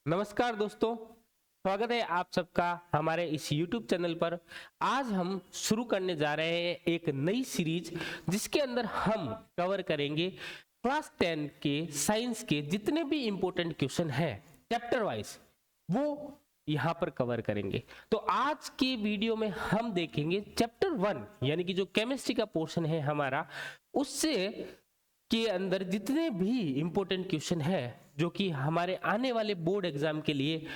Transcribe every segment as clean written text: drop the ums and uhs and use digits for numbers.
नमस्कार दोस्तों, स्वागत है आप सबका हमारे इस YouTube चैनल पर। आज हम शुरू करने जा रहे हैं एक नई सीरीज जिसके अंदर हम कवर करेंगे क्लास 10 के साइंस के जितने भी इम्पोर्टेंट क्वेश्चन हैं चैप्टर वाइज, वो यहाँ पर कवर करेंगे। तो आज की वीडियो में हम देखेंगे चैप्टर 1 यानी कि जो केमिस्ट्री का पोर्शन है हमारा, उससे के अंदर जितने भी इम्पोर्टेंट क्वेश्चन है जो कि हमारे आने वाले बोर्ड एग्जाम के लिए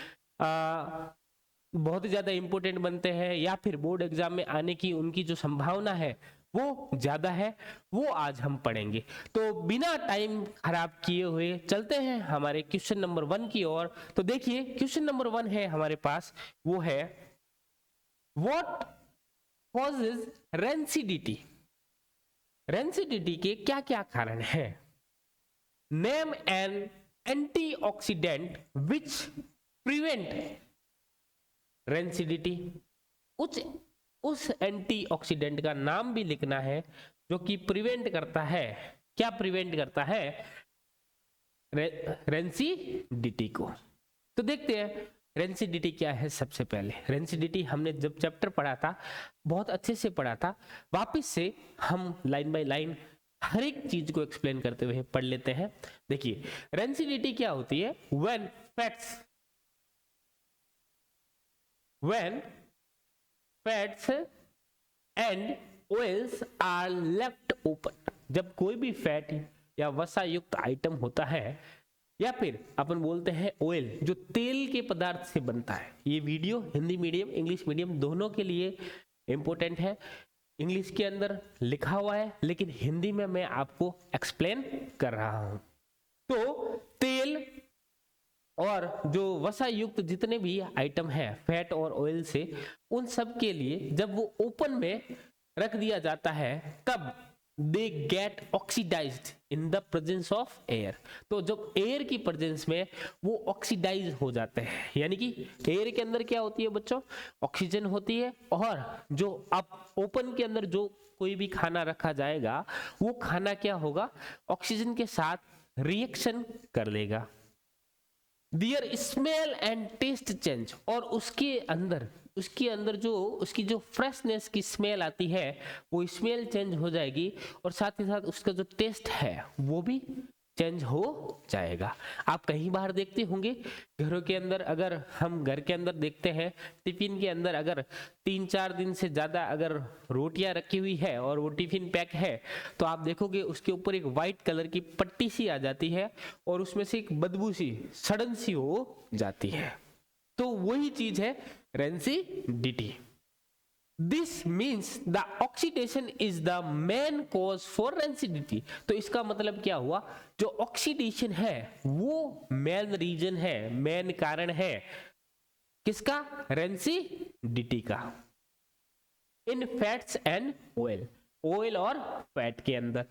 बहुत ही ज्यादा इम्पोर्टेंट बनते हैं या फिर बोर्ड एग्जाम में आने की उनकी जो संभावना है वो ज्यादा है, वो आज हम पढ़ेंगे। तो बिना टाइम खराब किए हुए चलते हैं हमारे क्वेश्चन नंबर 1 की ओर। तो देखिए क्वेश्चन नंबर 1 है हमारे पास, वो है व्हाट कॉजेज रेंसिडिटी। रेंसिडिटी के क्या क्या कारण हैं? Name N antioxidant which prevent rancidity. उस एंटीऑक्सीडेंट का नाम भी लिखना है जो कि प्रिवेंट करता है, क्या प्रिवेंट करता है? रेंसिडिटी को। तो देखते हैं रेंसिडिटी क्या है। सबसे पहले रेंसिडिटी हमने जब चैप्टर पढ़ा था बहुत अच्छे से पढ़ा था, वापस से हम लाइन बाय लाइन हर एक चीज को एक्सप्लेन करते हुए पढ़ लेते हैं। देखिए रेंसिडिटी क्या होती है? When fats and oils are left open. जब कोई भी फैट या वसा युक्त आइटम होता है या फिर अपन बोलते हैं ऑयल, जो तेल के पदार्थ से बनता है। ये video Hindi medium English medium दोनों के लिए इंपॉर्टेंट है। इंग्लिश के अंदर लिखा हुआ है लेकिन हिंदी में मैं आपको एक्सप्लेन कर रहा हूं। तो तेल और जो वसा युक्त जितने भी आइटम है फैट और ऑयल से, उन सब के लिए जब वो ओपन में रख दिया जाता है तब they get oxidised in the presence of air. तो जब एयर की प्रेजेंस में वो ऑक्सीडाइज हो जाते हैं, यानी कि एयर के अंदर क्या होती है बच्चों? ऑक्सीजन होती है, और जो आप ओपन के अंदर जो कोई भी खाना रखा जाएगा वो खाना क्या होगा? ऑक्सीजन के साथ रिएक्शन कर लेगा। दियर स्मेल एंड टेस्ट चेंज, और उसके अंदर जो उसकी जो फ्रेशनेस की स्मेल आती है वो स्मेल चेंज हो जाएगी, और साथ ही साथ उसका जो टेस्ट है वो भी चेंज हो जाएगा। आप कहीं बाहर देखते होंगे घरों के अंदर, अगर हम घर के अंदर देखते हैं टिफिन के अंदर अगर 3-4 दिन से ज्यादा अगर रोटियां रखी हुई है और वो टिफिन पैक है, तो आप देखोगे उसके ऊपर एक व्हाइट कलर की पट्टी सी आ जाती है और उसमें से एक बदबू सी सड़न सी हो जाती है। तो वही चीज है rancidity. This means the oxidation is the main cause for rancidity. तो इसका मतलब क्या हुआ? जो ऑक्सीडेशन है वो मेन रीजन है, मेन कारण है किसका? रेंसिडिटी का। In fats and oil, oil और फैट के अंदर।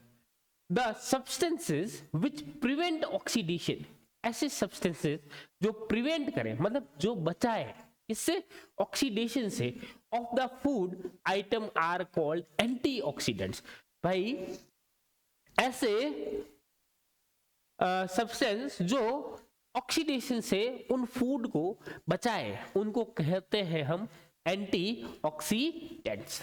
The substances which prevent oxidation, ऐसे सब्सटेंसेस जो प्रिवेंट करें, मतलब जो बचाए इससे, ऑक्सीडेशन से, of the food item are called antioxidants. भाई ऐसे सब्सटेंस जो ऑक्सीडेशन से उन फूड को बचाए उनको कहते हैं हम एंटीऑक्सीडेंट्स।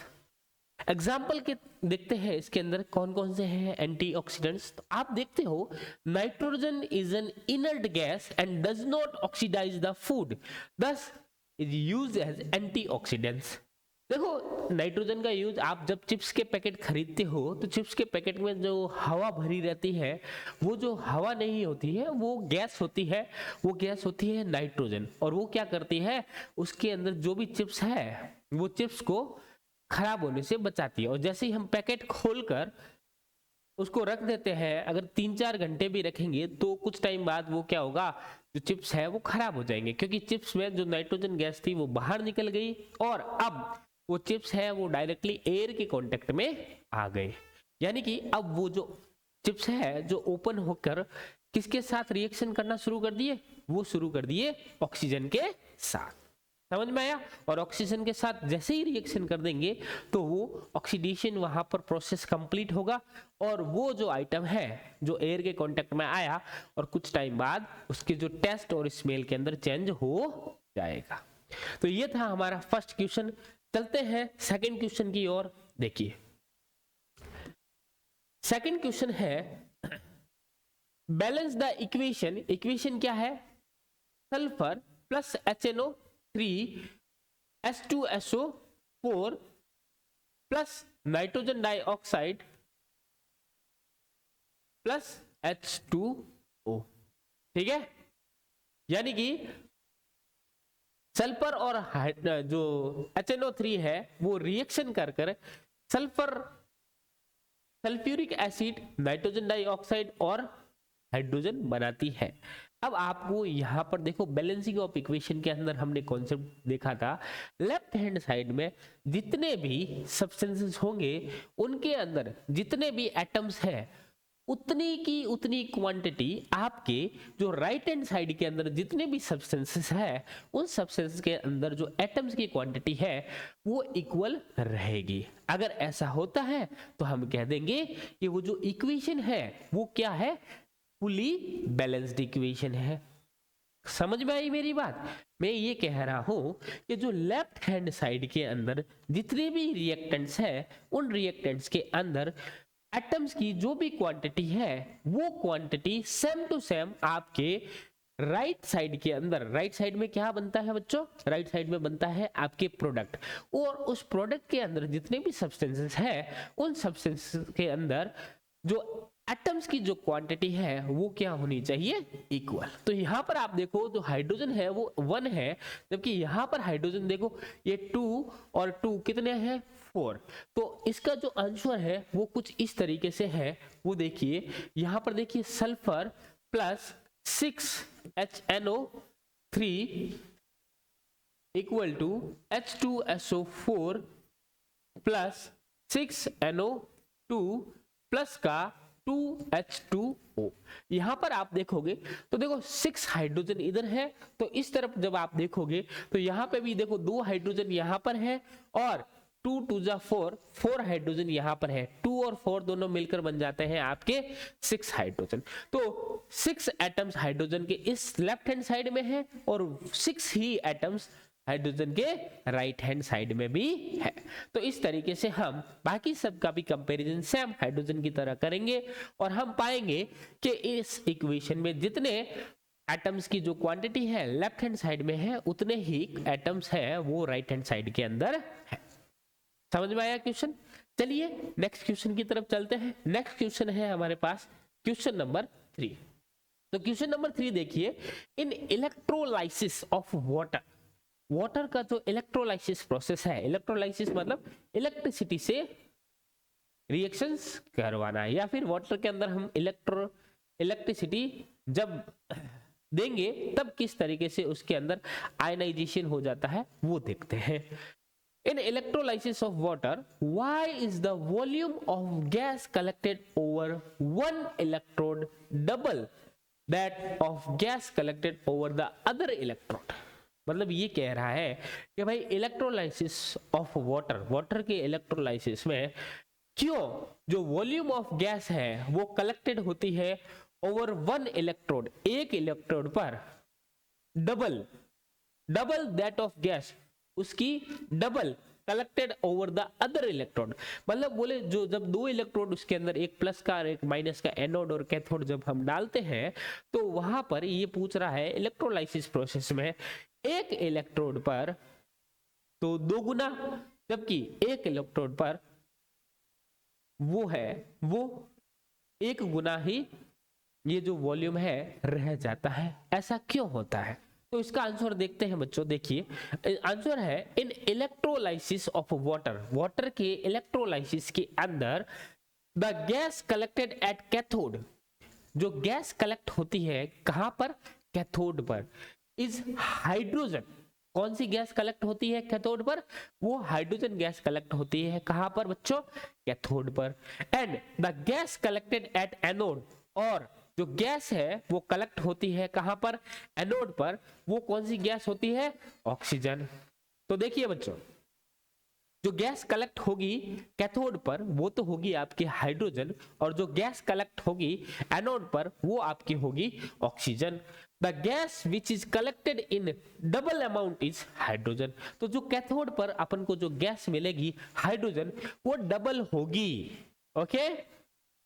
एग्जाम्पल के देखते हैं इसके अंदर कौन कौन से हैं एंटीऑक्सीडेंट्स। तो आप देखते हो nitrogen is an inert gas and does not oxidise the food, thus is used as antioxidants. देखो नाइट्रोजन का यूज, आप जब चिप्स के पैकेट खरीदते हो तो चिप्स के पैकेट में जो हवा भरी रहती है, वो जो हवा नहीं होती है वो गैस होती है, वो गैस होती है नाइट्रोजन। और वो क्या करती है? उसके अंदर जो भी चिप्स है वो चिप्स को खराब होने से बचाती है। और जैसे ही हम पैकेट खोलकर उसको रख देते हैं, अगर 3-4 घंटे भी रखेंगे तो कुछ टाइम बाद वो क्या होगा? जो चिप्स है वो खराब हो जाएंगे, क्योंकि चिप्स में जो नाइट्रोजन गैस थी वो बाहर निकल गई और अब वो चिप्स है वो डायरेक्टली एयर के कांटेक्ट में आ गए। यानी कि अब वो जो चिप्स है जो ओपन होकर किसके साथ रिएक्शन करना शुरू कर दिए? वो शुरू कर दिए ऑक्सीजन के साथ। समझ में आया। और ऑक्सीजन के साथ जैसे ही रिएक्शन कर देंगे तो वो ऑक्सीडेशन वहां पर प्रोसेस कंप्लीट होगा और वो जो आइटम है जो एयर के कांटेक्ट में आया और कुछ टाइम बाद उसके जो टेस्ट और स्मेल के अंदर चेंज हो जाएगा। तो ये था हमारा फर्स्ट क्वेश्चन। चलते हैं सेकंड क्वेश्चन की ओर। देखिए सेकंड क्वेश्चन है बैलेंस द इक्वेशन। इक्वेशन क्या है? Sulphur plus HNO3 H2SO4 plus nitrogen dioxide plus H2O। ठीक है, यानी कि सल्फर और जो HNO3 है वो रिएक्शन कर कर सल्फ्यूरिक एसिड, नाइट्रोजन डाइऑक्साइड और हाइड्रोजन बनाती है। अब आपको यहां पर देखो बैलेंसिंग ऑफ इक्वेशन के अंदर हमने कॉन्सेप्ट देखा था, लेफ्ट हैंड साइड में जितने भी सब्सटेंसेस होंगे उनके अंदर जितने भी एटम्स हैं उतनी की उतनी क्वांटिटी आपके जो राइट हैंड साइड के अंदर जितने भी सब्सटेंसेस है उन सब्सटेंसेस के अंदर जो एटम्स की क्वांटिटी है वो इक्वल रहेगी। अगर ऐसा होता है तो हम कह देंगे कि वो जो इक्वेशन है वो क्या है? फुली बैलेंस्ड इक्वेशन है। समझ में आई मेरी बात? मैं ये कह रहा हूं कि जो लेफ्ट हैंड साइड के अंदर जितने भी रिएक्टेंट्स है उन रिएक्टेंट्स के अंदर एटम्स की जो भी क्वांटिटी है वो क्वांटिटी सेम टू सेम आपके राइट साइड के अंदर। राइट साइड में क्या बनता है बच्चों? राइट साइड में बनता है आपके प्रोडक्ट, और उस प्रोडक्ट के अंदर जितने भी सब्सटेंसेस है उन सब्सटेंसेस के अंदर जो एटम्स की जो क्वांटिटी है वो क्या होनी चाहिए? इक्वल। तो यहां पर आप देखो जो हाइड्रोजन है वो 1 है, जबकि यहां पर हाइड्रोजन देखो ये 2 और 2 कितने हैं? 4। तो इसका जो आंसर है वो कुछ इस तरीके से है। वो देखिए यहां पर देखिए sulphur plus 6HNO3 equal to H2SO4 plus 6NO2 plus का 2H2O। यहां पर आप देखोगे तो देखो 6 हाइड्रोजन इधर है, तो इस तरफ जब आप देखोगे तो यहां पे भी देखो 2 हाइड्रोजन यहां पर है और 2 2 जा 4 हाइड्रोजन यहां पर है। 2 और 4 दोनों मिलकर बन जाते हैं आपके 6 हाइड्रोजन। तो 6 एटम्स हाइड्रोजन के इस लेफ्ट हैंड साइड में है और 6 ही एटम्स हाइड्रोजन के राइट हैंड साइड में भी है। तो इस तरीके से हम बाकी सब का भी कंपैरिजन सेम हाइड्रोजन की तरह करेंगे और हम पाएंगे कि इस इक्वेशन में जितने एटम्स की जो क्वांटिटी है लेफ्ट हैंड साइड में है उतने ही एटम्स है वो राइट हैंड साइड के अंदर है। समझ में आया क्वेश्चन? चलिए नेक्स्ट क्वेश्चन की तरफ चलते हैं। नेक्स्ट क्वेश्चन है हमारे पास क्वेश्चन नंबर 3। तो क्वेश्चन नंबर 3 देखिए, इन इलेक्ट्रोलाइसिस ऑफ वाटर, वाटर का जो इलेक्ट्रोलाइसिस प्रोसेस है, इलेक्ट्रोलाइसिस मतलब इलेक्ट्रिसिटी से रिएक्शंस करवाना है, या फिर वाटर के अंदर हम इलेक्ट्रिसिटी जब देंगे तब किस तरीके से उसके अंदर आयनाइजेशन हो जाता है वो देखते हैं। In electrolysis of water, why is the volume of gas collected over one electrode double that of gas collected over the other electrode? मतलब ये कह रहा है कि भाई इलेक्ट्रोलाइसिस ऑफ वाटर, वाटर के इलेक्ट्रोलाइसिस में क्यों जो वॉल्यूम ऑफ गैस है वो कलेक्टेड होती है ओवर वन इलेक्ट्रोड, एक इलेक्ट्रोड पर डबल दैट ऑफ गैस, उसकी double collected over the other electrode. मतलब बोले जो जब 2 इलेक्ट्रोड उसके अंदर एक प्लस का और एक माइनस का एनोड और कैथोड जब हम डालते हैं तो वहां पर ये पूछ रहा है इलेक्ट्रोलाइसिस प्रोसेस में एक इलेक्ट्रोड पर तो 2 गुना, जबकि एक इलेक्ट्रोड पर वो है वो 1 गुना ही ये जो वॉल्यूम है रह जाता है। ऐसा क्यों होता है? तो इसका आंसर देखते हैं बच्चों। देखिए आंसर है इन इलेक्ट्रोलाइसिस ऑफ वाटर, वाटर के इलेक्ट्रोलाइसिस के अंदर the gas collected at cathode, जो गैस कलेक्ट होती है कहां पर? कैथोड पर, इज हाइड्रोजन। कौन सी गैस कलेक्ट होती है कैथोड पर? वो हाइड्रोजन गैस कलेक्ट होती है कहां पर बच्चों? कैथोड पर। And the gas collected at anode, और जो गैस है वो कलेक्ट होती है कहां पर, एनोड पर। वो कौन सी गैस होती है, ऑक्सीजन। तो देखिए बच्चों, जो गैस कलेक्ट होगी कैथोड पर वो तो होगी आपकी हाइड्रोजन, और जो गैस कलेक्ट होगी एनोड पर वो आपकी होगी oxygen. The gas which is collected in double amount is hydrogen. तो जो कैथोड पर अपन को जो गैस मिलेगी हाइड्रोजन, वो डबल होगी। Okay,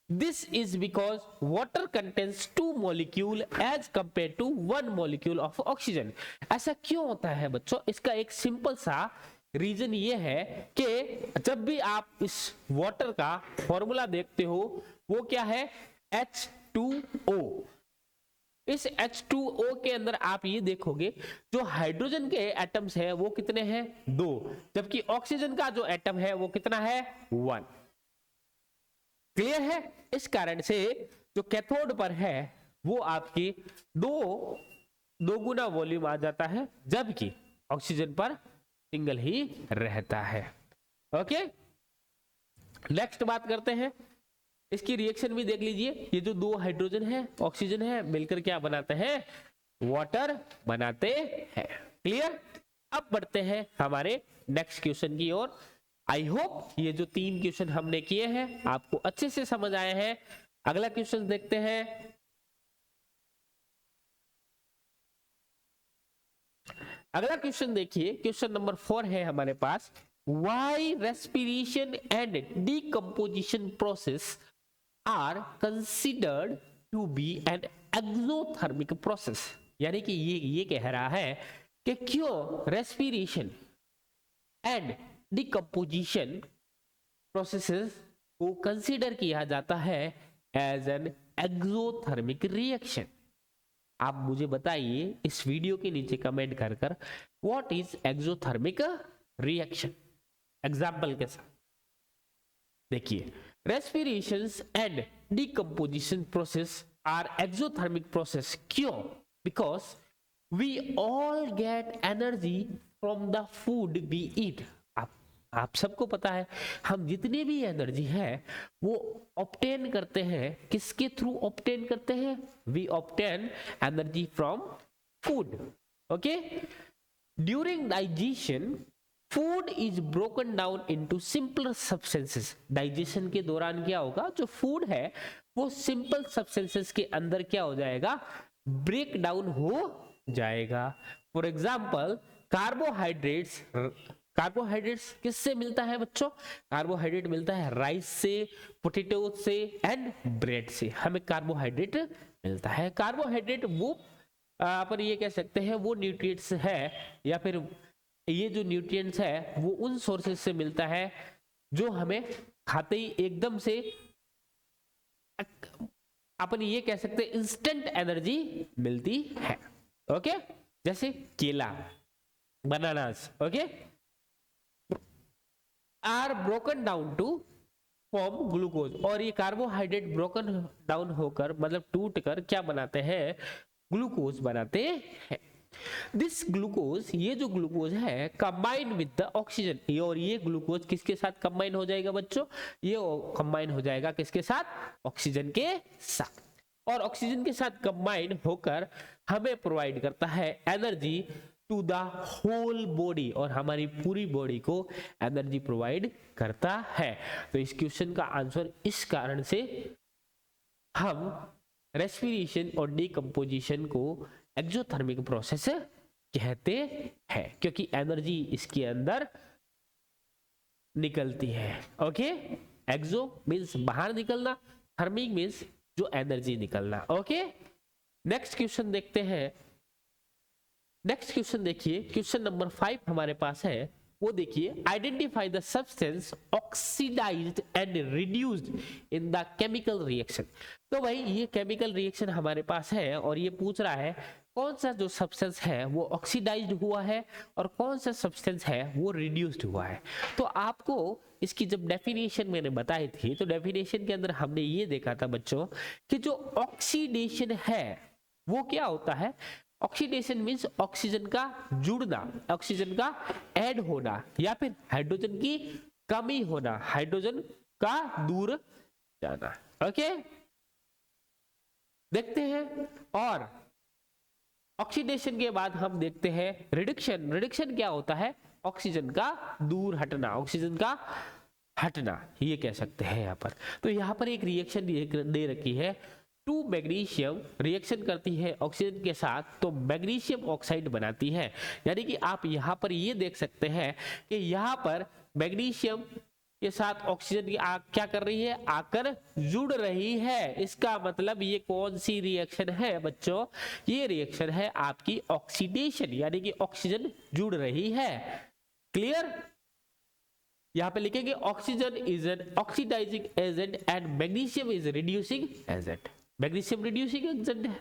this is because water contains 2 molecule as compare to 1 molecule of oxygen. ऐसा क्यों होता है बच्चों, इसका एक सिंपल सा रीजन ये है कि जब भी आप इस वाटर का फॉर्मूला देखते हो वो क्या है, H2O। इस H2O के अंदर आप ये देखोगे जो हाइड्रोजन के एटम्स है वो कितने हैं, 2, जबकि ऑक्सीजन का जो एटम है वो कितना है, 1। क्लियर है। इस कारण से जो कैथोड पर है वो आपकी दो गुना वॉल्यूम आ जाता है, जबकि ऑक्सीजन पर सिंगल ही रहता है। ओके, नेक्स्ट बात करते हैं, इसकी रिएक्शन भी देख लीजिए। ये जो 2 हाइड्रोजन है ऑक्सीजन है मिलकर क्या बनाते हैं, वाटर बनाते हैं। क्लियर। अब बढ़ते हैं हमारे नेक्स्ट क्वेश्चन की ओर। आई होप ये जो 3 क्वेश्चन हमने किए हैं आपको अच्छे से समझ आए हैं। अगला क्वेश्चन देखते हैं। अगला क्वेश्चन देखिए, क्वेश्चन नंबर 4 है हमारे पास। Why respiration and decomposition process are considered to be an exothermic process? यानी कि ये कह रहा है कि क्यों रेस्पिरेशन एंड डिकम्पोजिशन प्रोसेसेस को कंसीडर किया जाता है एज एन एक्सोथर्मिक रिएक्शन। आप मुझे बताइए इस वीडियो के नीचे कमेंट कर कर what is exothermic reaction, example के साथ। देखिए, respirations and decomposition process are exothermic process. क्यों? Because we all get energy from the food we eat. आप सबको पता है हम जितनी भी एनर्जी है वो ऑब्टेन करते हैं, किसके थ्रू ऑब्टेन करते हैं, we obtain energy from food. Okay, during digestion food is broken down into simple substances. Digestion के दौरान क्या होगा, जो फूड है वो सिंपल सब्सटेंसेस के अंदर क्या हो जाएगा, ब्रेक डाउन हो जाएगा। फॉर एग्जाम्पल कार्बोहाइड्रेट्स, कार्बोहाइड्रेट्स किससे मिलता है बच्चों, कार्बोहाइड्रेट मिलता है राइस से, पोटैटो से एंड ब्रेड से, हमें कार्बोहाइड्रेट मिलता है। कार्बोहाइड्रेट वो अपन ये कह सकते हैं वो न्यूट्रिएंट्स है, या फिर ये जो न्यूट्रिएंट्स है वो उन सोर्सेस से मिलता है जो हमें खाते ही एकदम से अपन ये कह सकते हैं इंस्टेंट एनर्जी मिलती है। ओके, जैसे केला, bananas, okay, are broken down to form glucose. और ये कार्बोहाइड्रेट ब्रोकन डाउन होकर मतलब टूट कर क्या बनाते हैं, ग्लूकोज बनाते हैं। दिस ग्लूकोज, ये जो ग्लूकोज है कंबाइन विद द ऑक्सीजन, ये और ये ग्लूकोज किसके साथ कंबाइन हो जाएगा बच्चों, ये कंबाइन हो जाएगा किसके साथ, ऑक्सीजन के साथ। और ऑक्सीजन के साथ कंबाइन होकर हमें प्रोवाइड करता है energy to the whole body, और हमारी पूरी बॉडी को एनर्जी प्रोवाइड करता है। तो इस क्वेश्चन का आंसर इस कारण से हम रेस्पिरेशन और डिकम्पोजिशन को एक्सोथर्मिक प्रोसेस कहते हैं, क्योंकि एनर्जी इसके अंदर निकलती है। ओके, एक्सो मींस बाहर निकलना, थर्मिक मींस जो एनर्जी निकलना। ओके, नेक्स्ट क्वेश्चन देखते हैं। नेक्स्ट क्वेश्चन देखिए, क्वेश्चन नंबर 5 हमारे पास है। वो देखिए, identify the substance oxidised and reduced in the chemical reaction. तो भाई ये केमिकल रिएक्शन हमारे पास है और ये पूछ रहा है कौन सा जो सब्सटेंस है वो ऑक्सीडाइज्ड हुआ है और कौन सा सब्सटेंस है वो रिड्यूस्ड हुआ है। तो आपको इसकी जब डेफिनेशन मैंने बताई थी तो डेफिनेशन के अंदर हमने ये देखा था बच्चों कि जो ऑक्सीडेशन है वो क्या होता है, ऑक्सीडेशन मींस ऑक्सीजन का जुड़ना, ऑक्सीजन का ऐड होना, या फिर हाइड्रोजन की कमी होना, हाइड्रोजन का दूर जाना। ओके, देखते हैं। और ऑक्सीडेशन के बाद हम देखते हैं रिडक्शन। रिडक्शन क्या होता है? ऑक्सीजन का दूर हटना, ऑक्सीजन का हटना, ये कह सकते हैं यहाँ पर। तो यहाँ पर एक रिएक्शन दे रखी है, 2 मैग्नीशियम रिएक्शन करती है ऑक्सीजन के साथ तो मैग्नीशियम ऑक्साइड बनाती है। यानी कि आप यहाँ पर ये देख सकते हैं कि यहाँ पर मैग्नीशियम के साथ ऑक्सीजन की आग क्या कर रही है? आकर जुड़ रही है। इसका मतलब ये कौन सी रिएक्शन है बच्चों? ये रिएक्शन है आपकी ऑक्सीडेशन, यानी कि ऑक्सीजन जुड़ रही है। क्लियर? यहां पे लिखेंगे oxygen is an oxidising agent and magnesium is reducing agent. Magnesium reducing agent है।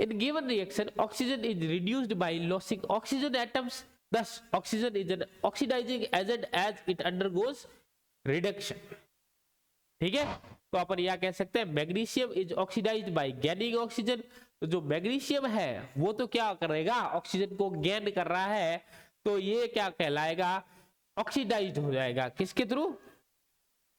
In given reaction oxygen is reduced by losing oxygen atoms, thus oxygen is an oxidizing agent as it undergoes reduction। ठीक है, तो अपन यह कह सकते हैं magnesium is oxidised by gaining oxygen. तो जो मैग्नीशियम है वो तो क्या करेगा? ऑक्सीजन को गेन कर रहा है, तो ये क्या कहलाएगा? ऑक्सीडाइज्ड हो जाएगा। किसके थ्रू?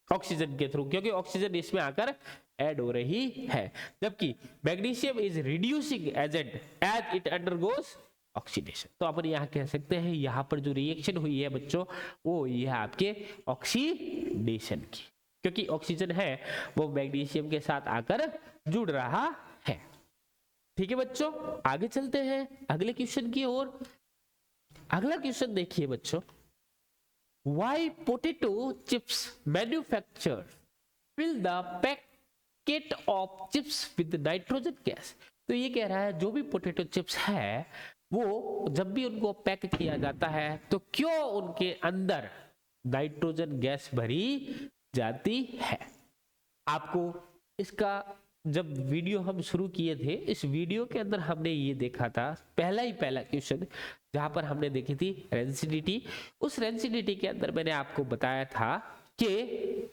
ऑक्सीजन के थ्रू, क्योंकि ऑक्सीजन इसमें आकर ऐड हो रही है। जबकि magnesium is reducing agent as it undergoes oxidation. तो अपन यहां कह सकते हैं यहां पर जो रिएक्शन हुई है बच्चों वो ये है आपके ऑक्सीडेशन की, क्योंकि ऑक्सीजन है वो मैग्नीशियम के साथ आकर जुड़ रहा है। ठीक है बच्चों, आगे चलते हैं अगले क्वेश्चन की ओर। अगला क्वेश्चन देखिए बच्चों, why potato chips manufacture fill the packet of chips with nitrogen gas. तो ये कह रहा है जो भी पोटैटो चिप्स है वो जब भी उनको पैक किया जाता है तो क्यों उनके अंदर नाइट्रोजन गैस भरी जाती है। आपको इसका जब वीडियो हम शुरू किए थे, इस वीडियो के अंदर हमने ये देखा था, पहला क्वेश्चन जहां पर हमने देखी थी रेंसिडिटी। उस रेंसिडिटी के अंदर मैंने आपको बताया था कि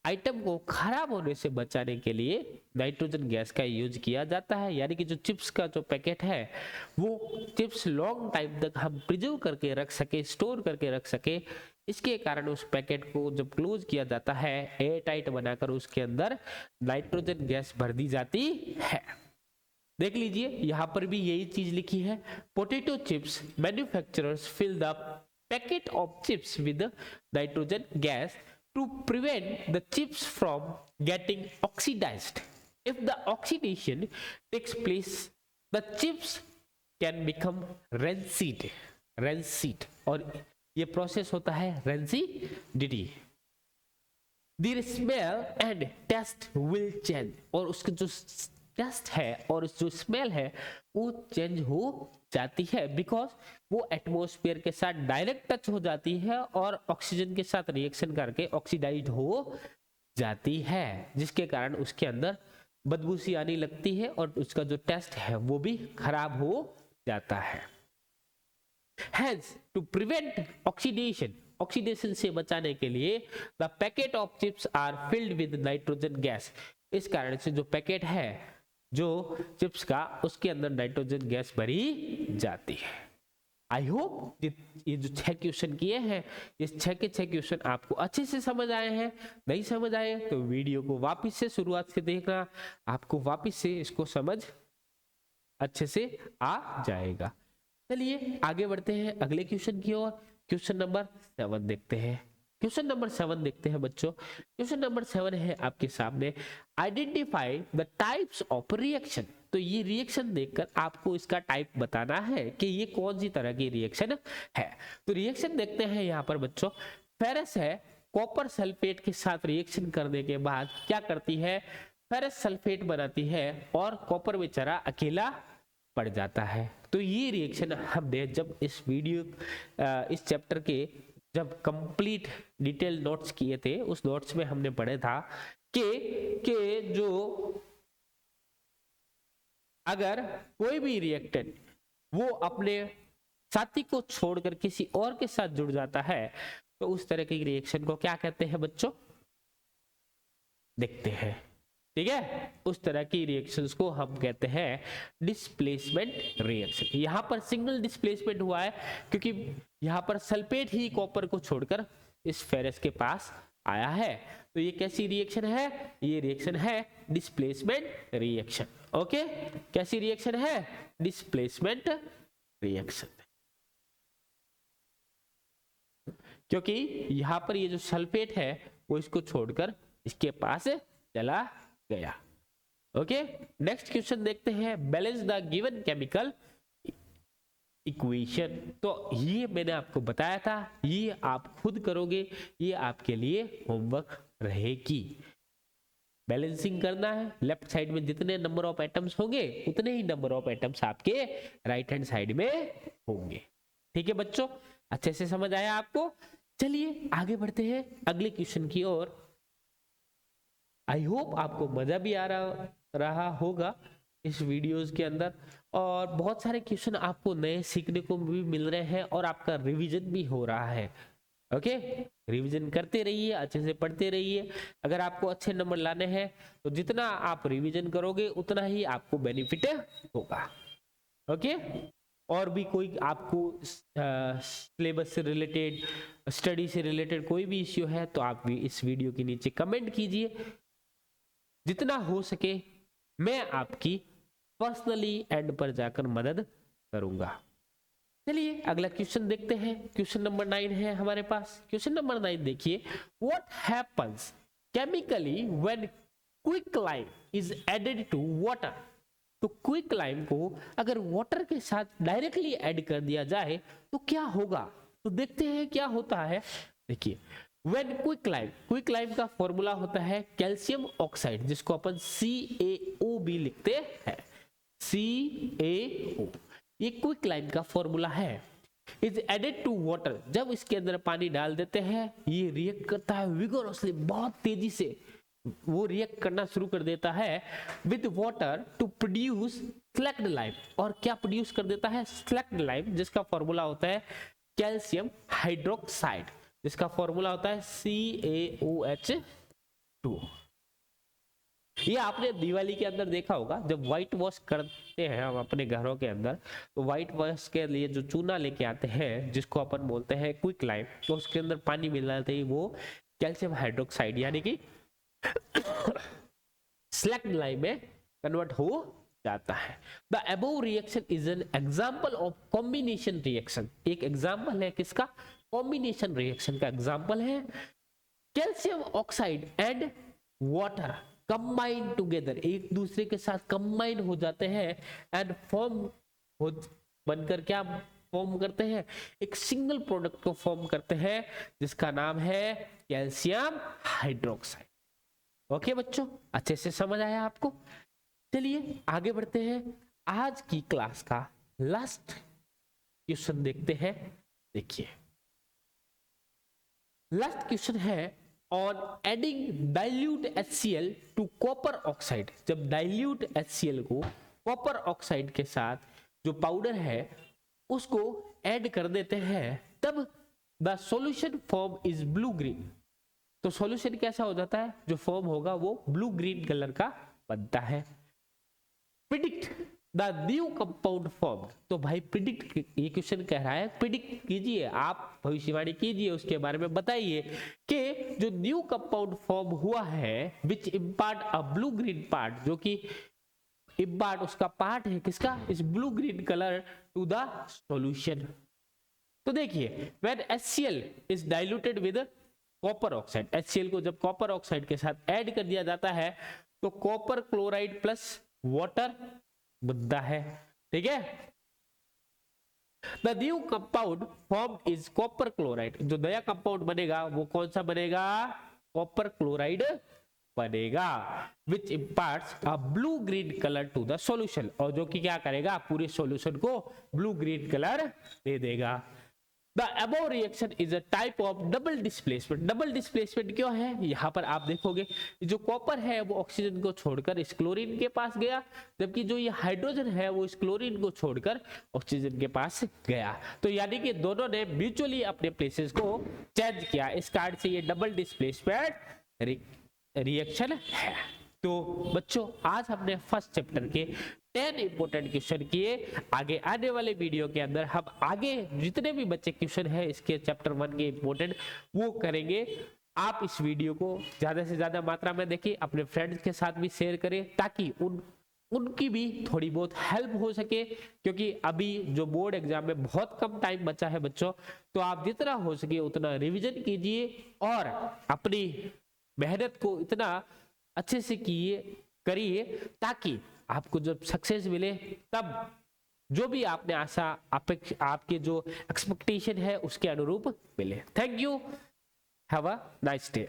आइटम को खराब होने से बचाने के लिए नाइट्रोजन गैस का यूज किया जाता है। यानी कि जो चिप्स का जो पैकेट है वो चिप्स लॉन्ग टाइम तक हम प्रिजर्व करके रख सके, स्टोर करके रख सके, इसके कारण उस पैकेट को जब क्लोज किया जाता है एयर टाइट बनाकर उसके अंदर नाइट्रोजन गैस भर दी जाती है। देख लीजिए यहां पर भी यही चीज लिखी है, potato chips manufacturers fill the packet of chips with nitrogen gas to prevent the chips from getting oxidized. If the oxidation takes place, the chips can become rancid. Rancid और ये प्रोसेस होता है rancidity. Their smell and taste will change और उसका जो test है और जो स्मेल है वो चेंज हो जाती है, बिकॉज वो एटमॉस्फेयर के साथ डायरेक्ट टच हो जाती है और ऑक्सीजन के साथ रिएक्शन करके ऑक्सीडाइज्ड हो जाती है, जिसके कारण उसके अंदर बदबू सी आने लगती है और उसका जो टेस्ट है वो भी खराब हो जाता है। Hence, to prevent ऑक्सीडेशन से बचाने के लिए the packet of chips are filled with nitrogen gas। इस कारण से जो पैकेट है जो चिप्स का उसके अंदर नाइट्रोजन गैस भरी जाती है। आई होप ये जो 6 क्वेश्चन किए हैं इस 6 के 6 क्वेश्चन आपको अच्छे से समझ आए हैं। नहीं समझ आए तो वीडियो को वापस से शुरुआत से देखना, आपको वापस से इसको समझ अच्छे से आ जाएगा। चलिए आगे बढ़ते हैं अगले क्वेश्चन की ओर। क्वेश्चन नंबर 7 देखते हैं। क्वेश्चन नंबर 7 देखते हैं बच्चों। क्वेश्चन नंबर 7 है आपके सामने, identify the types of reaction. तो ये रिएक्शन देखकर आपको इसका टाइप बताना है कि ये कौन सी तरह की रिएक्शन है। तो रिएक्शन देखते हैं यहाँ पर बच्चों, फेरस है कॉपर सल्फेट के साथ रिएक्शन करने के बाद क्या करती है, फेरस सल्फेट बनाती है और कॉपर बेचारा अकेला पड़ जाता है। तो ये रिएक्शन हमने जब इस वीडियो इस चैप्टर के जब कंप्लीट डिटेल नोट्स किए थे उस नोट्स में हमने पढ़ा था कि जो अगर कोई भी रिएक्टेंट वो अपने साथी को छोड़कर किसी और के साथ जुड़ जाता है तो उस तरह की रिएक्शन को क्या कहते हैं बच्चों, देखते हैं। ठीक है, उस तरह की रिएक्शंस को हम कहते हैं डिस्प्लेसमेंट रिएक्शन। यहां पर सिंगल डिस्प्लेसमेंट हुआ है क्योंकि यहां पर सल्फेट ही कॉपर को छोड़कर इस फेरस के पास आया है। तो ये कैसी रिएक्शन है? ये रिएक्शन है डिस्प्लेसमेंट रिएक्शन। ओके, कैसी रिएक्शन है? Displacement reaction. क्योंकि यहां पर ये जो सल्फेट है वो इसको छोड़कर इसके पास चला गया। ओके, नेक्स्ट क्वेश्चन देखते हैं, balance the given chemical equation. तो ये मैंने आपको बताया था, ये आप खुद करोगे, ये आपके लिए होमवर्क रहेगी। बैलेंसिंग करना है, लेफ्ट साइड में जितने नंबर ऑफ एटम्स होंगे उतने ही नंबर ऑफ एटम्स आपके राइट हैंड साइड में होंगे। ठीक है बच्चों, अच्छे से समझ आया आपको? चलिए आगे बढ़ते हैं अगले क्वेश्चन की ओर। आई होप आपको मजा भी आ रहा होगा इस वीडियोस के अंदर, और बहुत सारे क्वेश्चन आपको नए सीखने को भी मिल रहे हैं और आपका रिवीजन भी हो रहा है। ओके, रिवीजन करते रहिए, अच्छे से पढ़ते रहिए। अगर आपको अच्छे नंबर लाने हैं तो जितना आप रिवीजन करोगे उतना ही आपको बेनिफिट होगा। ओके, और भी कोई आपको सिलेबस से रिलेटेड, स्टडी से रिलेटेड कोई भी इश्यू है तो आप भी इस वीडियो के नीचे कमेंट कीजिए। जितना हो सके मैं आपकी पर्सनली एंड पर जाकर मदद करूंगा। चलिए अगला क्वेश्चन देखते हैं। क्वेश्चन नंबर 9 है हमारे पास। क्वेश्चन नंबर 9 देखिए, what happens chemically when quicklime is added to water. तो क्विकलाइम को अगर वाटर के साथ डायरेक्टली ऐड कर दिया जाए तो क्या होगा? तो देखते हैं क्या होता है। देखिए, व्हेन क्विकलाइम का फॉर्मूला होता है कैल्शियम ऑक्साइड, जिसको अपन CaO भी लिखते हैं, CaO। ये क्विकलाइम का फॉर्मूला है। इज एडेड टू वाटर, जब इसके अंदर पानी डाल देते हैं ये रिएक्ट करता है विगोरसली, बहुत तेजी से वो रिएक्ट करना शुरू कर देता है with water to produce slaked lime. और क्या प्रोड्यूस कर देता है? स्लैक्ड लाइम, जिसका फॉर्मूला होता है कैल्शियम हाइड्रोक्साइड, जिसका फॉर्मूला होता है CaOH2। ये आपने दिवाली के अंदर देखा होगा, जब व्हाइट वॉश करते हैं हम अपने घरों के अंदर, तो व्हाइट वॉश के लिए जो चूना लेके आते हैं जिसको अपन बोलते हैं क्विकलाइम, तो उसके अंदर पानी मिलाते ही वो कैल्शियम हाइड्रोक्साइड यानी कि स्लैक्ड लाइम में कन्वर्ट हो जाता है। The above reaction is an example of combination reaction. एक एग्जांपल है किसका? कॉम्बिनेशन रिएक्शन का एग्जांपल है calcium oxide and water combine together, एक दूसरे के साथ कंबाइन हो जाते हैं एंड फॉर्म हो बनकर क्या फॉर्म करते हैं? एक सिंगल प्रोडक्ट को फॉर्म करते हैं जिसका नाम है कैल्शियम हाइड्रोक्साइड। ओके बच्चों, अच्छे से समझ आया आपको? चलिए आगे बढ़ते हैं। आज की क्लास का लास्ट क्वेश्चन देखते हैं। देखिए, लास्ट क्वेश्चन है on adding dilute HCl to copper oxide. जब डाइल्यूट HCl को कॉपर ऑक्साइड के साथ जो पाउडर है उसको ऐड कर देते हैं, तब the solution form is blue green. तो सॉल्यूशन कैसा हो जाता है? जो फॉर्म होगा वो ब्लू ग्रीन कलर का बनता है। Predict the new compound form. तो भाई प्रिडिक्ट, ये क्वेश्चन कह रहा है प्रिडिक्ट कीजिए, आप भविष्यवाणी कीजिए, उसके बारे में बताइए कि जो न्यू कंपाउंड फॉर्म हुआ है which impart a blue green part, जो कि इम्पार्ट उसका पार्ट है किसका? इस blue green colour to the solution. तो देखिए, when HCl is diluted with copper oxide, HCl को जब कॉपर ऑक्साइड के साथ ऐड कर दिया जाता है तो कॉपर क्लोराइड प्लस वाटर बनता है। ठीक है, the new compound form is copper chloride. जो नया कंपाउंड बनेगा वो कौन सा बनेगा? कॉपर क्लोराइड बनेगा, which imparts a blue green colour to the solution, और जो कि क्या करेगा? पूरे सॉल्यूशन को ब्लू ग्रीन कलर दे देगा। The above reaction is a type of double displacement. Double displacement क्यों है? यहां पर आप देखोगे जो कॉपर है वो ऑक्सीजन को छोड़कर इस क्लोरीन के पास गया, जबकि जो ये हाइड्रोजन है वो इस क्लोरीन को छोड़कर ऑक्सीजन के पास गया। तो यानी कि दोनों ने म्यूचुअली अपने प्लेसेस को चेंज किया। इस कार्ड से ये डबल डिस्प्लेसमेंट रिएक्शन है। तो बच्चों, आज हमने फर्स्ट चैप्टर के 10 इंपोर्टेंट क्वेश्चन किए। आगे आने वाले वीडियो के अंदर हम आगे जितने भी बच्चे क्वेश्चन है इसके चैप्टर 1 के इंपोर्टेंट वो करेंगे। आप इस वीडियो को ज्यादा से ज्यादा मात्रा में देखिए, अपने फ्रेंड्स के साथ भी शेयर करें ताकि उनकी भी थोड़ी बहुत हेल्प हो सके, क्योंकि अभी जो बोर्ड एग्जाम में बहुत कम टाइम बचा है बच्चों। तो आप जितना हो सके उतना रिवीजन कीजिए और अपनी मेहनत को इतना अच्छे से करिए ताकि आपको जब सक्सेस मिले तब जो भी आपने आशा आपके जो एक्सपेक्टेशन है उसके अनुरूप मिले। Thank you, have a nice day.